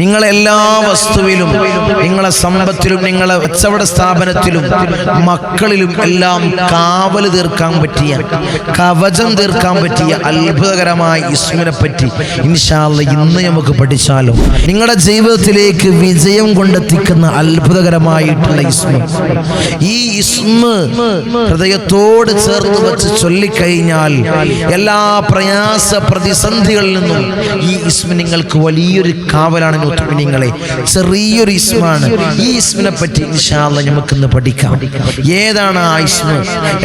നിങ്ങളെല്ലാ വസ്തുവിലും, നിങ്ങളെ സമ്പത്തിലും, നിങ്ങളെ കച്ചവട സ്ഥാപനത്തിലും, മക്കളിലും എല്ലാം കാവൽ തീർക്കാൻ പറ്റിയ, കവചം തീർക്കാൻ പറ്റിയ അത്ഭുതകരമായ ഇസ്മിനെ പറ്റി ഇൻഷാ അല്ലാഹ് ഇന്ന് നമുക്ക് പഠിച്ചാലോ. നിങ്ങളുടെ ജീവിതത്തിലേക്ക് വിജയം കൊണ്ടെത്തിക്കുന്ന അത്ഭുതകരമായിട്ടുള്ള ഇസ്മ. ഈ ഇസ്മ ഹൃദയത്തോട് ചേർത്ത് വെച്ച് ചൊല്ലിക്കഴിഞ്ഞാൽ എല്ലാ പ്രയാസ പ്രതിസന്ധികളിൽ നിന്നും ഈ ഇസ്മ നിങ്ങൾക്ക് വലിയൊരു കാവലാണ്. മുഅ്മിനീങ്ങളെ, ചെറിയൊരു ഇസ്മാണ്. ഈ ഇസ്മിനെ പറ്റി ഇൻഷാ അല്ലാഹ് നമുക്കിന്ന് പഠിക്കാം. ഏതാണ് ആ ഇസ്മ,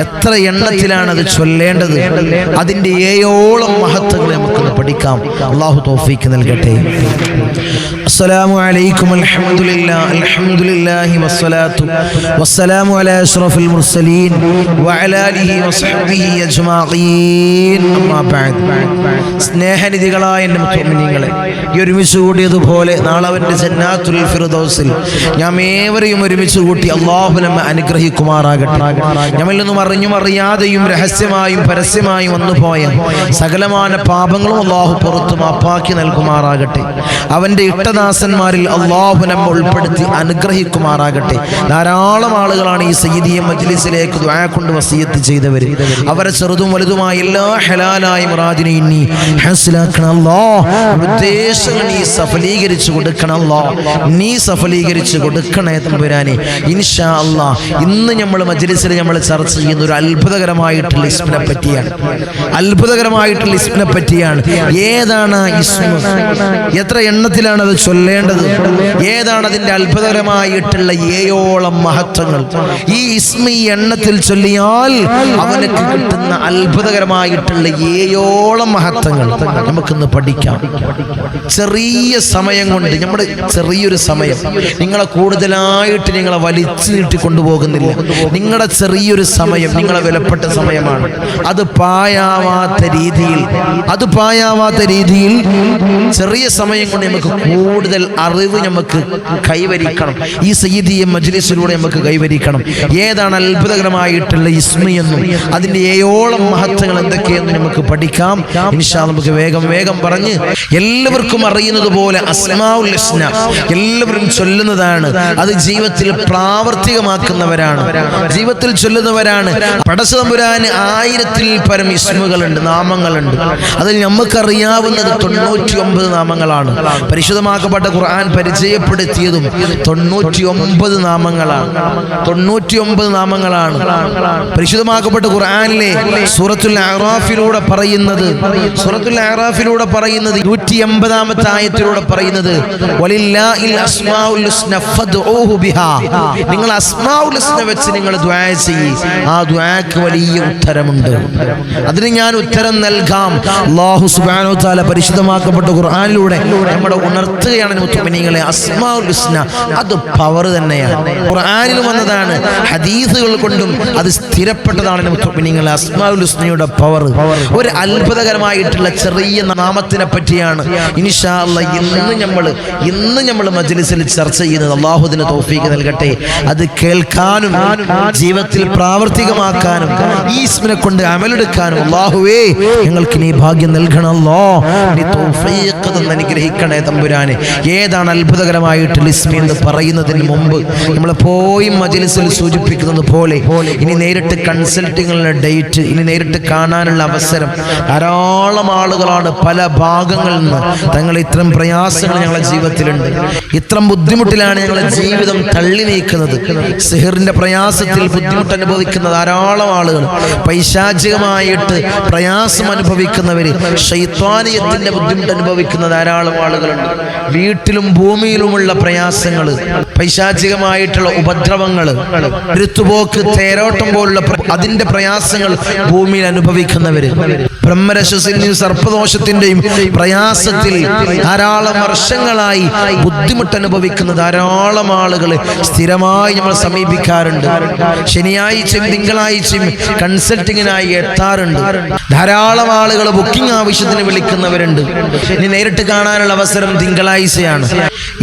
എത്ര എണ്ണത്തിലാണ് അത് ചൊല്ലേണ്ടത്, അതിന്റെ 7ഓളം മഹത്വങ്ങൾ നമുക്കിന്ന് പഠിക്കാം. അല്ലാഹു തൗഫീഖ് നൽകട്ടെ. അസ്സലാമു അലൈക്കും അൽഹംദുലില്ലാഹി അൽഹംദുലില്ലാഹി വസ്സലാത്തു വസ്സലാമു അലാ അഷ്റഫിൽ മുർസലീൻ വഅലാ ആലിഹി വസ്ഹബിഹി അജ്മഈൻ. അമ്മാ ബഅദ്. സ്നേഹനിധികളായ എൻ്റെ മുഅ്മിനീങ്ങളെ, ഈ ഒരുമിച്ച് കൂടിയതുപോലെ നാളെ അവൻ്റെ ജന്നാത്തുൽ ഫിർദൗസിൽ നാം ഏവരെയും ഒരുമിച്ച് കൂട്ടി അല്ലാഹു നമ്മെ അനുഗ്രഹിക്കുമാറാകട്ടെ. നമ്മിൽ നിന്നും അറിഞ്ഞും അറിയാതെയും രഹസ്യമായും പരസ്യമായും വന്നുപോയ സകലമാന പാപങ്ങളും അല്ലാഹു പുറത്തു മാപ്പാക്കി നൽകുമാറാകട്ടെ. അവൻ്റെ ഇഷ്ടദാസന്മാരിൽ അല്ലാഹു നമ്മെ ഉൾപ്പെടുത്തി അനുഗ്രഹിക്കുമാറാകട്ടെ. ധാരാളം ആളുകളാണ് ഈ സയ്യിദിയ മജ്ലിസിലേക്ക് ദുആ കൊണ്ട് വസിയത്ത് ചെയ്തവർ. അവരെ ചെറുതും വലുതുമായ എല്ലാ ഹലാലായ മുറാദിനെയും നീ ഹസ്ലാക്കണം അല്ലാഹ്. ഉദ്ദേശങ്ങൾ നീ സഫലീകരിച്ചു കൊടുക്കണം അല്ലാഹ്. നീ സഫലീകരിച്ചു കൊടുക്കണേ തമ്പുരാനെ. ഇൻഷാ അല്ലാഹ് ഇന്ന് നമ്മൾ മജ്ലിസിൽ നമ്മൾ ചർച്ച ചെയ്യുന്ന ഒരു അത്ഭുതകരമായിട്ടുള്ള ഇസ്മിനെ പറ്റിയാണ്. അത്ഭുതകരമായിട്ടുള്ള ഇസ്മിനെ പറ്റിയാണ്. ഏതാണ് ഇസ്മ, എത്ര എണ്ണത്തിലാണ് അത് ചൊല്ലേണ്ടത്, ഏതാണ് അതിൻ്റെ അത്ഭുതകരമായിട്ടുള്ള 7ഓളം മഹത്വങ്ങൾ. ഈ ഇസ്മ ഈ എണ്ണത്തിൽ ചൊല്ലിയാൽ അവനക്ക് കിട്ടുന്ന അത്ഭുതകരമായിട്ടുള്ള 7ഓളം മഹത്വങ്ങൾ നമുക്കിന്ന് പഠിക്കാം. ചെറിയ സമയം കൊണ്ട്, നമ്മുടെ ചെറിയൊരു സമയം, നിങ്ങളെ കൂടുതലായിട്ട് നിങ്ങളെ വലിച്ചു നീട്ടി കൊണ്ടുപോകുന്നില്ല. നിങ്ങളുടെ ചെറിയൊരു സമയം നിങ്ങളെ വിലപ്പെട്ട സമയമാണ്. അത് പായാവാത്ത രീതിയിൽ ചെറിയ സമയം കൊണ്ട് നമുക്ക് കൂടുതൽ അറിവ് നമുക്ക് കൈവരിക്കണം. ഈ സയ്യിദിയ മജ്ലിസിലൂടെ നമുക്ക് കൈവരിക്കണം. ഏതാണ് അത്ഭുതകരമായിട്ടുള്ള ഇസ്മയെന്നും അതിൻ്റെ 7ഓളം മഹത്വങ്ങൾ എന്തൊക്കെയെന്നും നമുക്ക് പഠിക്കാം. ഇൻഷാ അല്ലാഹ് നമുക്ക് വേഗം പറഞ്ഞ് എല്ലാവർക്കും അറിയുന്നത് പോലെ അസ്മാഉൽ ഹുസ്ന എല്ലാവരും ചൊല്ലുന്നതാണ്. അത് ജീവിതത്തിൽ പ്രാവർത്തികമാക്കുന്നവരാണ്, ജീവിതത്തിൽ ചൊല്ലുന്നവരാണ്. പടച്ചതമ്പുരാന് 1000-ൽ പരം ഇസ്മുകളുണ്ട്, നാമങ്ങളുണ്ട്. അതിൽ നമുക്കറിയാവുന്നത് 99 നാമങ്ങളാണ്. പരിശുദ്ധമാക്കപ്പെട്ട ഖുർആൻ പരിചയപ്പെടുത്തിയതും 99 നാമങ്ങളാണ്. 99 നാമങ്ങളാണ് പരിശുദ്ധമാക്കപ്പെട്ട ഖുർആനിലെ സൂറത്തുൽ അഅറാഫിലൂടെ പറയുന്നത്. 180-ാമത്തെ ആയത്തിലൂടെ പറയുന്നത് വലില്ലാഹിൽ അസ്മാഉൽ ഹുസ്ന ഫദ്ഉഹു ബിഹാ. നിങ്ങൾ അസ്മാഉൽ ഹുസ്ന വെച്ച് നിങ്ങൾ ദുആ ചെയ്യ്. ആ ദുആക്ക് വലിയ ഉത്തരമുണ്ട്. അതിന് ഞാൻ ഉത്തരം നൽകാം. അല്ലാഹു സുബ്ഹാനഹു വ തആല പരിശുദ്ധമാക്കപ്പെട്ട ഖുർആനിലൂടെ നമ്മുടെ ഉണർത്തുകയാണ് മുഅ്മിനീങ്ങളെ. അസ്മാഉൽ ഹുസ്ന അത് പവർ തന്നെയാണ്. ഖുർആനിൽ വന്നതാണ്, ഹദീസുകൾ കൊണ്ടും അത് സ്ഥിരപ്പെട്ടതാണ് മുഅ്മിനീങ്ങളെ. അസ്മാഉൽ ഹുസ്നയുടെ പവർ ഒരു അത്ഭുതകരമായിട്ടുള്ള ചെറിയ നാമത്തിനെ പറ്റിയാണ് ഇൻഷാ അല്ലാഹ് ഇന്ന് നമ്മൾ മജ്ലിസിൽ ചർച്ച ചെയ്യുന്നത്. അല്ലാഹു അതിന് തൗഫീഖ് നൽകട്ടെ. അത് കേൾക്കാനും ജീവിതത്തിൽ പ്രാവർത്തികമാക്കാനും ഈ ഇസ്മിനെ കൊണ്ട് അമലെടുക്കാനും അല്ലാഹുവേ ഞങ്ങൾക്ക് നീ ഭാഗ്യം നൽകണം. അല്ലാഹ് നീ തൗഫീഖ് തന്ന് അനുഗ്രഹിക്കണേ തമ്പുരാനെ. ഏതാണ് അത്ഭുതകരമായിട്ടുള്ള ഇസ്മ എന്ന് പറയുന്നതിന് മുമ്പ് നമ്മൾ പോയി മജ്ലിസിൽ സൂചിപ്പിക്കുന്നത് പോലെ ഇനി നേരിട്ട് കൺസൾട്ടിങ്ങിനുള്ള ഡേറ്റ്, ഇനി നേരിട്ട് കാണാനുള്ള അവസരം ധാരാളം ആളുകളാണ് പല ഭാഗങ്ങളിൽ നിന്ന്. തങ്ങൾ ഇത്തരം പ്രയാസങ്ങൾ ഞങ്ങളുടെ ജീവിതത്തിലുണ്ട്, ഇത്തരം ബുദ്ധിമുട്ടിലാണ് ഞങ്ങളുടെ ജീവിതം തള്ളി നീക്കുന്നത്. സിഹിറിന്റെ പ്രയാസത്തിൽ ബുദ്ധിമുട്ട് അനുഭവിക്കുന്ന ധാരാളം ആളുകൾ, പൈശാചികമായിട്ട് പ്രയാസം അനുഭവിക്കുന്നവര്, ശൈത്വാനിയത്തിന്റെ ബുദ്ധിമുട്ട് അനുഭവിക്കുന്ന ധാരാളം ആളുകളുണ്ട്. വീട്ടിലും ഭൂമിയിലുമുള്ള പ്രയാസങ്ങൾ, പൈശാചികമായിട്ടുള്ള ഉപദ്രവങ്ങൾ, ഋതുപോക്ക്, തേരോട്ടം പോലുള്ള അതിന്റെ പ്രയാസങ്ങൾ ഭൂമിയിൽ അനുഭവിക്കുന്നവര്, ബ്രഹ്മരക്ഷസിന്റെയും സർപ്പദോഷത്തിന്റെയും പ്രയാസത്തിൽ ധാരാളം വർഷങ്ങളായി ബുദ്ധിമുട്ട് അനുഭവിക്കുന്ന ധാരാളം ആളുകൾ സ്ഥിരമായി നമ്മൾ സമീപിക്കാറുണ്ട്. ശനിയാഴ്ചയും തിങ്കളാഴ്ചയും കൺസൾട്ടിങ്ങിനായി എത്താറുണ്ട്. ധാരാളം ആളുകൾ ബുക്കിംഗ് ആവശ്യത്തിന് വിളിക്കുന്നവരുണ്ട്. ഇനി നേരിട്ട് കാണാനുള്ള അവസരം തിങ്കളാഴ്ച ദീർഘായുസയാണ്.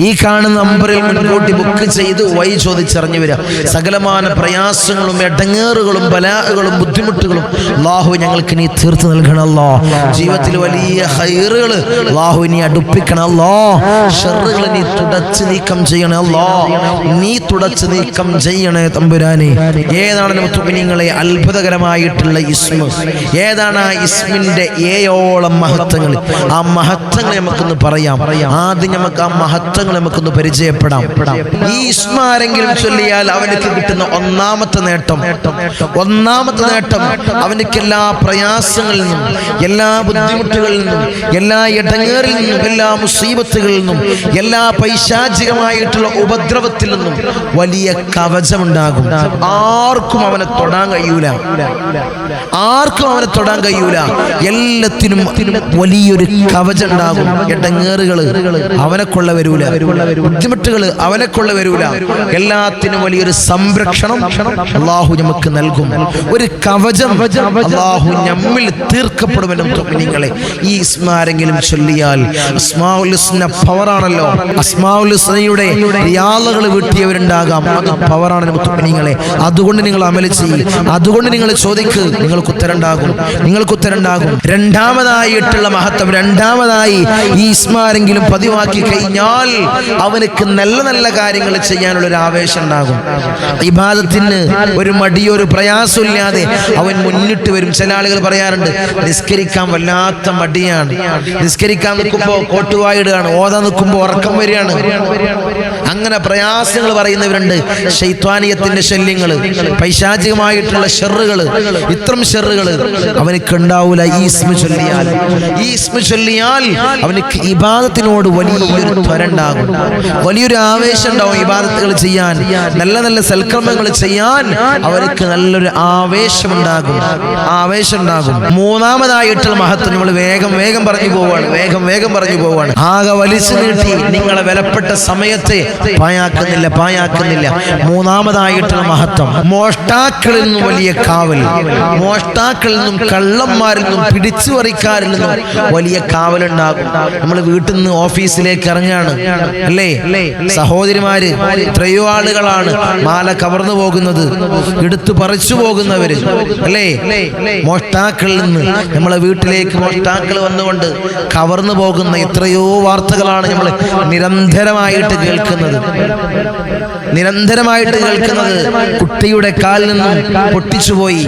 ഈ കാണുന്ന നമ്പറിൽ മുൻകൂട്ടി ബുക്ക് ചെയ്ത് വഴി ചോദിച്ചിറങ്ങി വരിക. സകലമാന പ്രയാസങ്ങളും എടങ്ങേറുകളും ബലാകളും ബുദ്ധിമുട്ടുകളും അല്ലാഹു ഞങ്ങൾക്ക് നീ തീർത്തു നൽകണമല്ലോ. ജീവിതത്തിൽ വലിയ ഹൈറുകൾ അല്ലാഹു നീ അടുപ്പിക്കണമല്ലോ. ഷർറുകൾ നീ തുടച്ചു നീക്കം ചെയ്യണമല്ലോ. നീ തുടച്ചു നീക്കം ചെയ്യണേ തമ്പുരാനെ. ഏതാണ് മുഅ്മിനീങ്ങളെ അത്ഭുതകരമായിട്ടുള്ള ഇസ്മ? ഏതാണ് ആ ഇസ്മിന്റെ ഏയോളം മഹത്വങ്ങൾ? ആ മഹത്വങ്ങൾ നമുക്കൊന്ന് പറയാം. ആദ്യം നമുക്ക് ആ മഹത്വങ്ങൾ നമുക്കൊന്ന് പരിചയപ്പെടാം. ഈ ഇസ്മ ആരെങ്കിലും ചൊല്ലിയാൽ അവനക്ക് കിട്ടുന്ന ഒന്നാമത്തെ നേട്ടം അവനക്ക് എല്ലാ പ്രയാസങ്ങളിൽ നിന്നും, എല്ലാ ബുദ്ധിമുട്ടുകളിൽ നിന്നും, എല്ലാ ഇടങ്ങേറിൽ നിന്നും, എല്ലാ മുസീബത്തുകളിൽ നിന്നും, എല്ലാ പൈശാചികമായിട്ടുള്ള ഉപദ്രവത്തിൽ നിന്നും വലിയ കവചമുണ്ടാകും. ആർക്കും അവനെ തൊടാൻ കഴിയൂല. എല്ലാത്തിനും വലിയൊരു കവചം ഉണ്ടാകും. ഇടങ്ങേറുകൾ അവനെ കൊള്ള വരൂല, ബുദ്ധിമുട്ടുകൾ അവനെ കൊള്ള വരൂല. എല്ലാത്തിനും വലിയൊരു സംരക്ഷണം അല്ലാഹു നമുക്ക് നൽകും. ഒരു കവചം അല്ലാഹു നമ്മിൽ തീർക്കപ്പെടുമെന്നും മുഅ്മിനീങ്ങളെ ഈ ഇസ്മ ആരെങ്കിലും ചൊല്ലിയാൽ, അസ്മാഉൽ ഹുസ്ന പവറാണല്ലോ. അസ്മാഉൽ ഹുസ്നയുടെ റിയാളുകൾ വീട്ടിയവരുണ്ടാകാം. അത് പവറാണ് മുഅ്മിനീങ്ങളെ. അതുകൊണ്ട് നിങ്ങൾ അമൽ ചെയ്യും, അതുകൊണ്ട് നിങ്ങൾ ചോദിക്ക്, നിങ്ങൾക്ക് ഉത്തരണ്ടാകും. രണ്ടാമതായിട്ടുള്ള മഹത്വം, രണ്ടാമതായി ഈ ഇസ്മ ആരെങ്കിലും പതിവാക്കി കഴിഞ്ഞാൽ അവനക്ക് നല്ല നല്ല കാര്യങ്ങൾ ചെയ്യാനുള്ള ഒരു ആവേശം ഉണ്ടാകും. ഇബാദത്തിന് ഒരു മടിയോ ഒരു പ്രയാസമില്ലാതെ അവൻ മുന്നിട്ട് വരും. ചില ആളുകൾ പറയാറുണ്ട്, നിസ്കരിക്കാൻ വല്ലാത്ത മടിയാണ്, നിസ്കരിക്കാൻ നിൽക്കുമ്പോൾ കോട്ടുവായിടുകയാണ്, ഓതാൻ നിൽക്കുമ്പോൾ ഉറക്കം വരികയാണ്. അങ്ങനെ പ്രയാസങ്ങൾ പറയുന്നവരുണ്ട്. ശൈത്വാനിയത്തിന്റെ ശല്യങ്ങൾ, പൈശാചികമായിട്ടുള്ള ഷർറുകൾ, ഇത്തരം ഷർറുകൾ അവനക്ക് ഉണ്ടാവൂല. ഈ ഇസ്മ ചൊല്ലിയാൽ അവനക്ക് ഇബാദത്തിനോട് വലിയൊരു ത്വരണ്ടാകും, വലിയൊരു ആവേശം ഉണ്ടാവും. ഇബാദത്തുകൾ ചെയ്യാൻ, നല്ല നല്ല സൽക്കർമ്മങ്ങൾ ചെയ്യാൻ അവർക്ക് നല്ലൊരു ആവേശമുണ്ടാകും. മൂന്നാമതായിട്ടുള്ള മഹത്വം നമ്മൾ വേഗം പറഞ്ഞു പോവാണ്. ആകെ വലിച്ചു നീട്ടി നിങ്ങളെ വിലപ്പെട്ട സമയത്തെ പായാക്കുന്നില്ല. മൂന്നാമതായിട്ടുള്ള മഹത്വം, മോഷ്ടാക്കളിൽ നിന്നും വലിയ കാവൽ. മോഷ്ടാക്കളിൽ നിന്നും, കള്ളന്മാരിൽ നിന്നും, പിടിച്ചു പറിക്കാരിൽ നിന്നും വലിയ കാവലുണ്ടാകും. നമ്മൾ വീട്ടിൽ നിന്ന് ഓഫീസിലേക്ക് ഇറങ്ങാണ് അല്ലേ, സഹോദരിമാര് എത്രയോ ആളുകളാണ് മാല കവർന്നു പോകുന്നത്, എടുത്തു പറിച്ചു പോകുന്നവര് അല്ലേ. മോഷ്ടാക്കളിൽ നിന്ന് നമ്മളെ വീട്ടിലേക്ക് മോഷ്ടാക്കൾ വന്നുകൊണ്ട് കവർന്നു പോകുന്ന എത്രയോ വാർത്തകളാണ് നമ്മൾ നിരന്തരമായിട്ട് കേൾക്കുന്നത്. കുട്ടിയുടെ കാലിൽ നിന്നും പൊട്ടിച്ചുപോയി,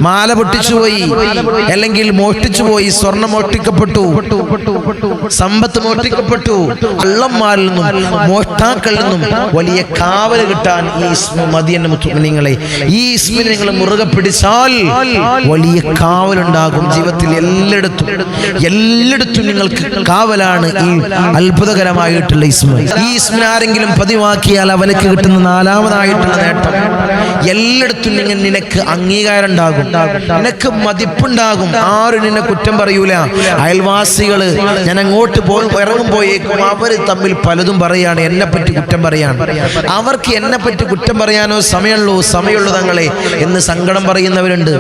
മാല പൊട്ടിച്ചുപോയി, അല്ലെങ്കിൽ മോഷ്ടിച്ചുപോയി, സ്വർണം മോഷ്ടിക്കപ്പെട്ടു, സമ്പത്ത് മോഷ്ടിക്കപ്പെട്ടു. കള്ളന്മാരിൽ നിന്നും മോഷ്ടാക്കളിൽ നിന്നും വലിയ കാവല് കിട്ടാൻ ഈ ഇസ്മ മദിയെന്ന മുഅ്മിനീങ്ങളെ. ഈ ഇസ്മിനെ നിങ്ങൾ മുറുകെ പിടിച്ചാൽ വലിയ കാവലുണ്ടാകും. ജീവിതത്തിൽ എല്ലായിടത്തും നിങ്ങൾക്ക് കാവലാണ് ഈ അത്ഭുതകരമായിട്ടുള്ള ഇസ്മ. ഈ ഇസ്മിനെ ആരെങ്കിലും പതിവാക്കിയാൽ അവനക്ക് കിട്ടുന്ന നാലാമതായിട്ടുള്ള നേട്ടം, എല്ലായിടത്തും നിനക്ക് അംഗീകാരം ഉണ്ടാകും, നിനക്ക് മതിപ്പുണ്ടാകും. ആരും നിന്നെ കുറ്റം പറയൂല. അയൽവാസികള് ഞാൻ അങ്ങോട്ട് ഇറങ്ങുമ്പോയേക്കും അവര് തമ്മിൽ പലതും പറയാണ്, എന്നെ പറ്റി കുറ്റം പറയാണ്. അവർക്ക് എന്നെ പറ്റി കുറ്റം പറയാനോ സമയമുള്ളൂ തങ്ങളെ എന്ന് സങ്കടം പറയുന്നവരുണ്ട്.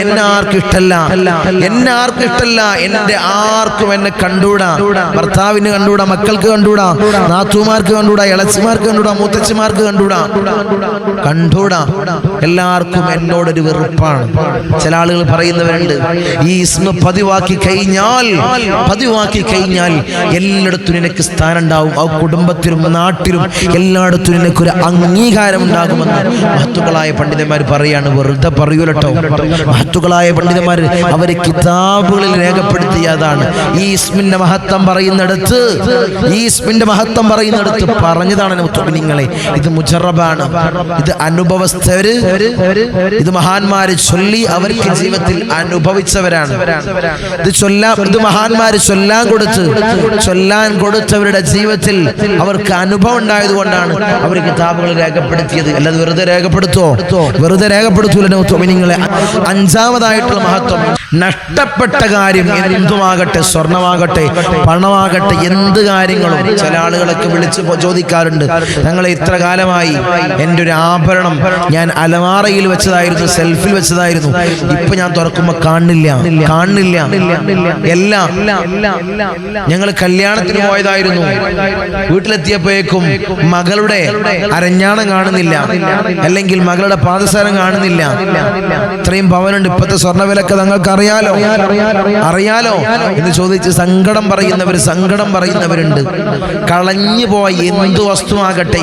എന്നെ ആർക്കും ഇഷ്ടല്ല, എന്റെ ആർക്കും എന്നെ കണ്ടൂടാ. ഭർത്താവിന് കണ്ടൂടാ, മക്കൾക്ക് കണ്ടൂടാ, നാത്തൂമാർക്ക് കണ്ടൂടാ, ഇളച്ചിമാർക്ക് കണ്ടൂടാ, മൂത്തച്ഛമാർക്ക് കണ്ടൂടാ. എല്ലാവർക്കും എന്നോടൊരു വെറുപ്പാണ്. ചില ആളുകൾ പറയുന്നവരുണ്ട്, ഈ ഇസ്മ പതിവാക്കി കഴിഞ്ഞാൽ എല്ലായിടത്തും നിനക്ക് സ്ഥാനം ഉണ്ടാവും. ആ കുടുംബത്തിലും നാട്ടിലും എല്ലായിടത്തും നിനക്കൊരു അംഗീകാരം ഉണ്ടാകുമെന്ന് മഹത്തുക്കളായ പണ്ഡിതന്മാർ പറയാണ്. വെറുതെ പറയൂലട്ടോ. മഹത്തുക്കളായ പണ്ഡിതന്മാർ അവര് കിതാബുകളിൽ രേഖപ്പെടുത്തിയതാണ്. ഈ ഇസ്മിന്റെ മഹത്വം പറയുന്നിടത്ത് പറഞ്ഞതാണ് മുഅ്മിനീങ്ങളെ. ഇത് മുജറബാണ്, ഇത് അനുഭവസ്ഥര്, ഇത് മഹാന്മാര് ചൊല്ലി അവർക്ക് ജീവിതത്തിൽ അനുഭവിച്ചവരാണ്. ഇത് മഹാന്മാര് ചൊല്ലാൻ കൊടുത്തവരുടെ ജീവിതത്തിൽ അവർക്ക് അനുഭവം ഉണ്ടായതുകൊണ്ടാണ് അവർ കിതാബുകൾ രേഖപ്പെടുത്തിയത്. അല്ലാതെ വെറുതെ രേഖപ്പെടുത്തൂല മുഅ്മിനീങ്ങളെ. അഞ്ചാമതായിട്ടുള്ള മഹത്വം, നഷ്ടപ്പെട്ട കാര്യം എന്തുമാകട്ടെ, സ്വർണമാകട്ടെ, പണമാകട്ടെ, എന്ത് കാര്യങ്ങളും ചില ആളുകളൊക്കെ വിളിച്ച് ചോദിക്കാറുണ്ട്, ഞങ്ങളെ ഇത്ര കാലമായി എൻ്റെ ഒരു ആഭരണം ഞാൻ അലമാറയിൽ വെച്ചതായിരുന്നു, സെൽഫിൽ വെച്ചതായിരുന്നു. ഇപ്പൊ ഞാൻ തുറക്കുമ്പോ കാണില്ല. എല്ലാം ഞങ്ങൾ കല്യാണത്തിന് പോയതായിരുന്നു. വീട്ടിലെത്തിയപ്പോഴേക്കും മകളുടെ അരഞ്ഞാണം കാണുന്നില്ല, അല്ലെങ്കിൽ മകളുടെ പാദസരം കാണുന്നില്ല. ഇത്രയും ഭവനുണ്ട്, ഇപ്പോഴത്തെ സ്വർണ്ണവിലക്ക് നിങ്ങൾക്ക് അറിയാലോ എന്ന് ചോദിച്ച് സങ്കടം പറയുന്നവരുണ്ട്. കളഞ്ഞു പോയ എന്തു വസ്തുവാകട്ടെ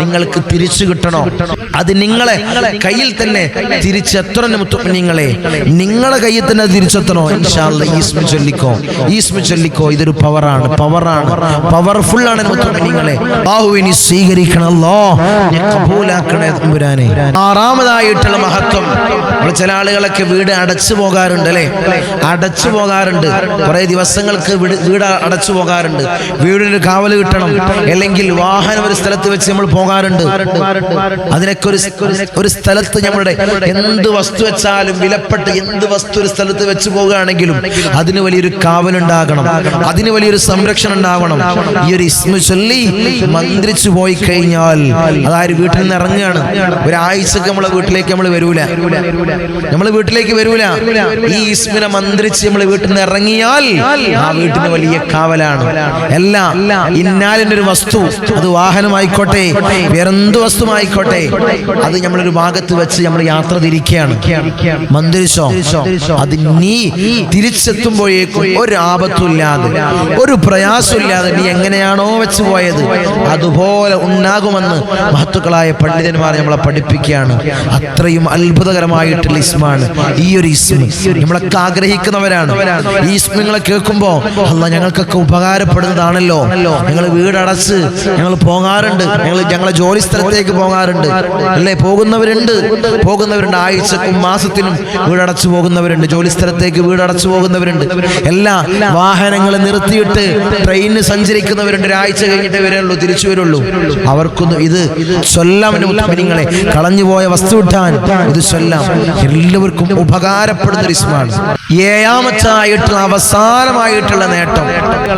നിങ്ങൾക്ക് തിരിച്ചു കിട്ടണോ? അത് നിങ്ങളെ കയ്യിൽ തന്നെ തിരിച്ചെത്തണം. നിങ്ങളെ കയ്യിൽ തന്നെ തിരിച്ചെത്തണോ? ഇൻഷാ അല്ലാഹ് ഈസ്മ ചൊല്ലിക്കോ. ഇതൊരു പവറാണ്, പവർഫുൾ ആണ്. നിങ്ങളെ ബാഹുവിനെ സ്വീകരിക്കണല്ലോ, കബൂലാക്കണേ തമ്പുരാനെ. ആറാമതായിട്ടുള്ള മഹത്വം, ചില ആളുകളൊക്കെ വീട് അടച്ചു പോകാറുണ്ട് അല്ലെ, കുറെ ദിവസങ്ങൾക്ക് വീട് അടച്ചു പോകാറുണ്ട്. വീടിന് കാവൽ കിട്ടണം, അല്ലെങ്കിൽ വാഹനം ഒരു സ്ഥലത്ത് വെച്ച് നമ്മൾ പോകാറുണ്ട്. അതിനൊക്കെ ഒരു സ്ഥലത്ത് നമ്മളുടെ എന്ത് വസ്തു വെച്ചാലും, വിലപ്പെട്ട് എന്ത് വസ്തു ഒരു സ്ഥലത്ത് വെച്ച് പോകുകയാണെങ്കിലും അതിന് വലിയൊരു കാവലുണ്ടാകണം, അതിന് വലിയൊരു സംരക്ഷണം ഉണ്ടാവണം. ഈ ഒരു ഇസ്മ ചൊല്ലി മന്ത്രിച്ചു പോയി കഴിഞ്ഞാൽ അതായത് വീട്ടിൽ നിന്ന് ഇറങ്ങുകയാണ്, ഒരാഴ്ചക്ക് നമ്മളെ വീട്ടിലേക്ക് നമ്മൾ വരൂല. ഈ ഇസ്മിനെ മന്ത്രിച്ച് നമ്മൾ വീട്ടിൽ നിന്ന് ഇറങ്ങിയാൽ ആ വീട്ടിന് വലിയ കാവലാണ്. എല്ലാം ഇന്നാലിന്റെ ഒരു വസ്തു, അത് വാഹനമായിക്കോട്ടെ, വേറെന്ത് വസ്തുവായിക്കോട്ടെ, അത് നമ്മളൊരു ഭാഗത്ത് വെച്ച് നമ്മൾ യാത്ര തിരിക്കുകയാണ്. മന്ത്രിച്ചോ, അത് നീ തിരിച്ചെത്തുമ്പോഴേക്കും ഒരു ആപത്തുമില്ലാതെ, ഒരു പ്രയാസമില്ലാതെ നീ എങ്ങനെയാണോ വെച്ച് പോയത് അതുപോലെ ഉണ്ടാകുമെന്ന് മഹത്തുക്കളായ പണ്ഡിതന്മാർ നമ്മളെ പഠിപ്പിക്കുകയാണ്. അത്രയും അത്ഭുതകരമായിട്ടുള്ള ഇസ്മാണ് ഈ ഒരു ഇസ്മ. നമ്മളൊക്കെ ആഗ്രഹിക്കുന്നവരാണ്. ഈ ഇസ്മങ്ങളെ കേൾക്കുമ്പോ അല്ലാഹ് ഞങ്ങൾക്കൊക്കെ ഉപകാരപ്പെടുന്നതാണല്ലോ. ഞങ്ങൾ വീടടച്ച് ഞങ്ങൾ പോകാറുണ്ട്, ഞങ്ങളെ ജോലി സ്ഥലത്തേക്ക് പോകാറുണ്ട് അല്ലേ, പോകുന്നവരുണ്ട്. ആഴ്ചക്കും മാസത്തിനും വീടടച്ചു പോകുന്നവരുണ്ട്, ജോലി സ്ഥലത്തേക്ക് വീടടച്ചു പോകുന്നവരുണ്ട്. എല്ലാ വാഹനങ്ങളും നിർത്തിയിട്ട് ട്രെയിനിന് സഞ്ചരിക്കുന്നവരുണ്ട്. ഒരാഴ്ച കഴിഞ്ഞിട്ട് തിരിച്ചു വരുള്ളൂ. അവർക്കൊന്നും ഇത് ചൊല്ലാം. നിങ്ങളെ കളഞ്ഞുപോയ വസ്തു വിട്ടാൻ ഇത് ചൊല്ലാം. എല്ലാവർക്കും ഉപകാരപ്പെടുന്ന ഒരു ഇസ്മാണ്. ഏഴാമത്തായിട്ടുള്ള അവസാനമായിട്ടുള്ള നേട്ടം,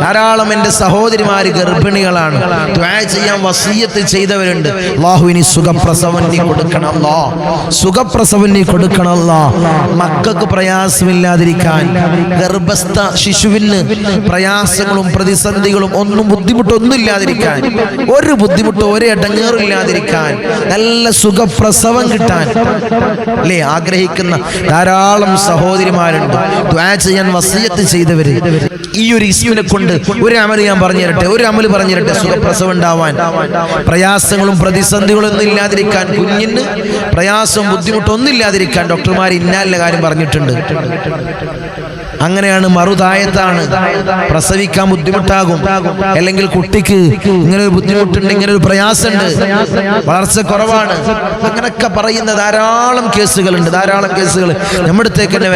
ധാരാളം എൻ്റെ സഹോദരിമാര് ഗർഭിണികളാണ്, ദുആ ചെയ്യാൻ വസിയത്ത് ചെയ്തവരുണ്ട്. അല്ലാഹുവിന് സുഖപ്രസവം നീ കൊടുക്കണം, സുഖപ്രസവം നീ കൊടുക്കണം. മക്കൾക്ക് പ്രയാസമില്ലാതിരിക്കാൻ, ഗർഭസ്ഥ ശിശുവിന് പ്രയാസങ്ങളും പ്രതിസന്ധികളും ബുദ്ധിമുട്ടൊന്നും ഇല്ലാതിരിക്കാൻ, ഒരു ബുദ്ധിമുട്ടോ ഒരു ഇടങ്ങേറും ഇല്ലാതിരിക്കാൻ, നല്ല സുഖപ്രസവം കിട്ടാൻ അല്ലേ ആഗ്രഹിക്കുന്ന ധാരാളം സഹോദരിമാരുണ്ട്. ദുആ ചെയ്യാൻ വസിയത്ത് ചെയ്തവര്. ഈ ഒരു ഇസ്മിനെ കൊണ്ട് ഒരു അമല് ഞാൻ പറഞ്ഞു തരട്ടെ, സുഖപ്രസവം ഉണ്ടാവാൻ, പ്രയാസങ്ങളും പ്രതിസന്ധികളും ഒന്നും ഇല്ലാതിരിക്കാൻ, കുഞ്ഞിന് പ്രയാസവും ബുദ്ധിമുട്ടൊന്നും ഇല്ലാതിരിക്കാൻ ഡോക്ടർമാർ ഇന്നാലിന്റെ കാര്യം പറഞ്ഞിട്ടുണ്ട്. അങ്ങനെയാണ്, മറുതായത്താണ്, പ്രസവിക്കാൻ ബുദ്ധിമുട്ടാകും, അല്ലെങ്കിൽ കുട്ടിക്ക് ഇങ്ങനെ ഒരു ബുദ്ധിമുട്ടുണ്ട്, ഇങ്ങനെ ഒരു പ്രയാസമുണ്ട്, വളർച്ച കുറവാണ്, അങ്ങനൊക്കെ പറയുന്ന ധാരാളം കേസുകളുണ്ട്. നമ്മുടെ അടുത്തേക്ക് തന്നെ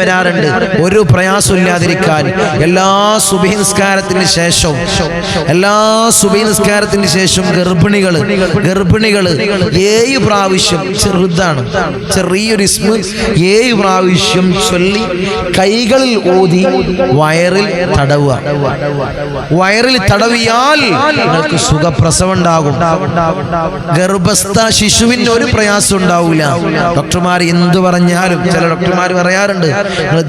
വരാറുണ്ട്. ഒരു പ്രയാസം ഇല്ലാതിരിക്കാൻ എല്ലാ സുബഹി നിസ്കാരത്തിന് ശേഷം ഗർഭിണികള് 7 പ്രാവശ്യം, ചെറുതാണ്, ചെറിയൊരു ഇസ്മ 7 പ്രാവശ്യം ചൊല്ലി കൈകളിൽ ഊതി വയറിൽ തടവിയാൽ നിങ്ങൾക്ക് സുഖപ്രസവം ഉണ്ടാകും. ഗർഭസ്ഥ ശിശുവിന് ഒരു പ്രയാസം ഉണ്ടാവില്ല. ഡോക്ടർമാർ എന്തു പറഞ്ഞാലും, ചില ഡോക്ടർമാർ പറയാറുണ്ട്, നിങ്ങൾ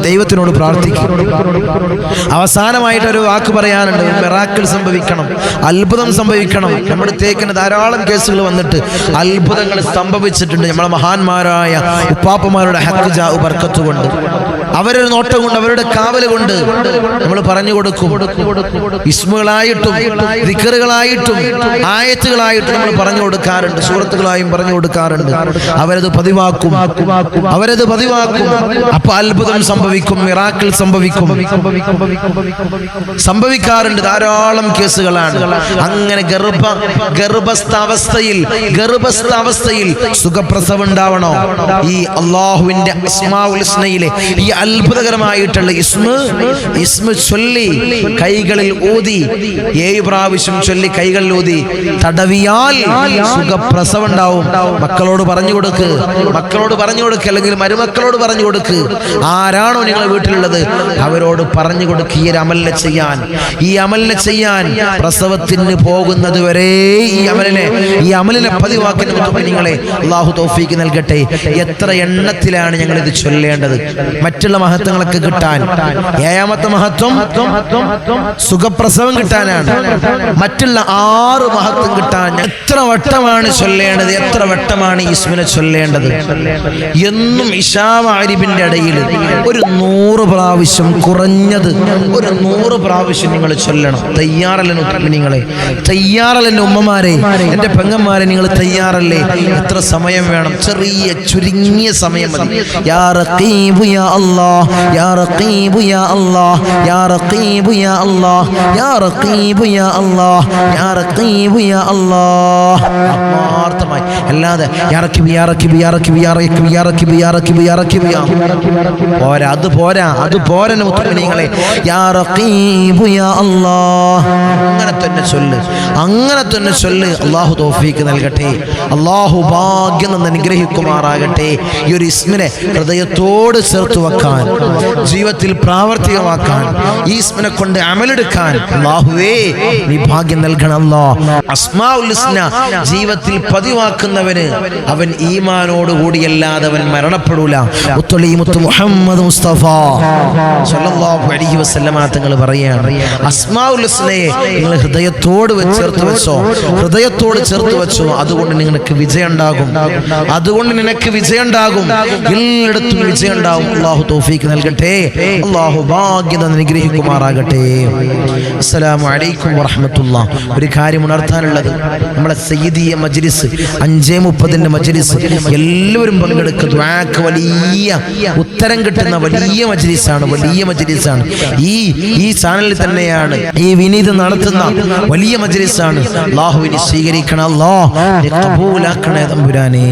ദൈവത്തിനോട് പ്രാർത്ഥിക്കും. അവസാനമായിട്ട് ഒരു വാക്ക് പറയാറുണ്ട്, മിറാക്കിൾ സംഭവിക്കണം, അത്ഭുതം സംഭവിക്കണം. നമ്മുടെ തേക്കിന് ധാരാളം കേസുകൾ വന്നിട്ട് അത്ഭുതങ്ങൾ സംഭവിച്ചിട്ടുണ്ട്. നമ്മളെ മഹാന്മാരായ ഉപ്പാപ്പമാരുടെ ഹക്ക് ജാഉ ബർക്കത്ത് കൊണ്ട്, അവരൊരു നോട്ടം കൊണ്ട്, അവരുടെ കാവല് കൊണ്ട് നമ്മൾ പറഞ്ഞു കൊടുക്കും. ഇസ്മുകളായിട്ടും ദിക്റുകളായിട്ടും ആയത്തുകളായിട്ടും നമ്മൾ പറഞ്ഞു കൊടുക്കാറുണ്ട്, സൂറത്തുകളായും പറഞ്ഞു കൊടുക്കാറുണ്ട്. അവരത് പതിവാക്കും. അപ്പൊ അത്ഭുതം സംഭവിക്കും, മിറാക്കിൾ സംഭവിക്കാറുണ്ട്. ധാരാളം കേസുകളാണ്. അങ്ങനെ ഗർഭസ്ഥ അവസ്ഥയിൽ സുഖപ്രസവം ഉണ്ടാവണോ? ഈ അല്ലാഹുവിന്റെ അസ്മാഉൽ ഹുസ്നയിലെ ഈ അത്ഭുതകരമായിട്ടുള്ള ഇസ്മ ചൊല്ലി കൈകളിൽ ഊതി 7 പ്രാവശ്യം ചൊല്ലി കൈകളിൽ ഊതി തടവിയാൽ സുഖപ്രസവം ഉണ്ടാവും. മക്കളോട് പറഞ്ഞു കൊടുക്ക്, അല്ലെങ്കിൽ മരുമക്കളോട് പറഞ്ഞു കൊടുക്ക്. ആരാണോ നിങ്ങളുടെ വീട്ടിലുള്ളത് അവരോട് പറഞ്ഞു കൊടുക്ക് ഈ അമലിനെ ചെയ്യാൻ പ്രസവത്തിന് പോകുന്നത് വരെ ഈ അമലിനെ പതിവാക്കുന്ന നിങ്ങളെ അള്ളാഹു തൗഫീക്ക് നൽകട്ടെ. എത്ര എണ്ണത്തിലാണ് ഞങ്ങൾ ഇത് ചൊല്ലേണ്ടത്? മറ്റുള്ള മഹത്വങ്ങളൊക്കെ കിട്ടാൻ 7ാമത്തെ മഹത്വം സുഖപ്രസവം കിട്ടാനാണ്. മറ്റുള്ള 6 മഹത്വം കിട്ടാൻ എത്ര വട്ടമാണ് ചൊല്ലേണ്ടത്? എത്ര വട്ടമാണ് ഇസ്മിനെ ചൊല്ലേണ്ടത്? എന്നും ഇശാ മഗ്‌രിബിന്റെ ഇടയിൽ ഒരു 100 പ്രാവശ്യം, കുറഞ്ഞത് ഒരു 100 പ്രാവശ്യം നിങ്ങൾ ചൊല്ലണം. തയ്യാറല്ലേ ഉമ്മമാരെ, എൻ്റെ പെങ്ങന്മാരെ, നിങ്ങൾ തയ്യാറല്ലേ? എത്ര സമയം വേണം? ചുരുങ്ങിയ സമയം മതി. യാ റഖീബു യാ അല്ലാഹ്, യാ റഖീബു യാ അല്ലാഹ്, യാ റഖീബു യാ അല്ലാഹ്, യാ റഖീബു യാ അല്ലാഹ്, യാ റഖീബു യാ അല്ലാഹ്. ആത്മാർത്ഥമായി, അല്ലാതെ യാ റഖീബ് യാ റഖീബ് യാ റഖീബ് യാ റഖീബ് യാ റഖീബ് യാ റഖീബ് യാ റഖീബ് പോരാ, അത് പോരാ മുത്തമിനീങ്ങളെ. യാ റഖീബു യാ അല്ലാഹ്, അങ്ങനെ തന്നെ ചൊല്ല്. അല്ലാഹു തൗഫീക്ക് നൽകട്ടെ. അല്ലാഹു ഭാഗ്യം നിന്ന് അനുഗ്രഹിക്കുമാറാകട്ടെ. ഈ ഒരു ഇസ്മിനെ ഹൃദയത്തോട് ചേർത്ത് വെക്കാൻ, ജീവിതത്തിൽ പ്രാവർത്തികമാക്കാൻ, ഈ ഇസ്മിനെ കൊണ്ട് അമലെടുക്കാൻ അല്ലാഹുവേ നീ ഭാഗ്യം നൽകണം. അല്ലാഹ് അസ്മാഉൽ ഹുസ്ന ജീവിതത്തിൽ പതിവാക്കുന്നവന് അവൻ ഈമാനോട് കൂടിയല്ലാതെ അവൻ മരണപ്പെടൂല. മുത്തു മുഹമ്മദ് മുസ്തഫ സല്ലല്ലാഹു അലൈഹി വസല്ലമ തങ്ങൾ പറയാണ്, അസ്മാഉൽ ഹുസ്നയെ നിങ്ങൾ ഹൃദയത്തോട് ചേർത്ത് വെച്ചോ, അതുകൊണ്ട് നിനക്ക് വിജയം ഉണ്ടാകും. എല്ലായിടത്തും വിജയം ഉണ്ടാകും. അല്ലാഹു തൗഫീക്ക് നൽകട്ടെ. അല്ലാഹു ഭാഗ്യം അനുഗ്രഹിക്കുമാറാകട്ടെ. അസ്സലാമു അലൈക്കും വറഹ്മത്തുള്ളാഹി. ഒരു കാര്യം ഉണർത്താനുള്ളത്, നമ്മളെ സയ്യിദിയ മജ്ലിസ് 5:30 മജ്ലിസ് എല്ലാവരും പങ്കെടുക്കുക. ദുആക്ക് വലിയ ഉത്തരം കിട്ടുന്ന വലിയ മജ്ലിസാണ്. ഈ ചാനലിൽ തന്നെയാണ് ഈ വിനീത് നടത്തുന്ന വലിയ മജ്ലിസാണ്. അല്ലാഹുവിനെ സ്വീകരിക്കണം. അല്ലാഹ് കബൂലാക്കണേ തമ്പുരാനേ.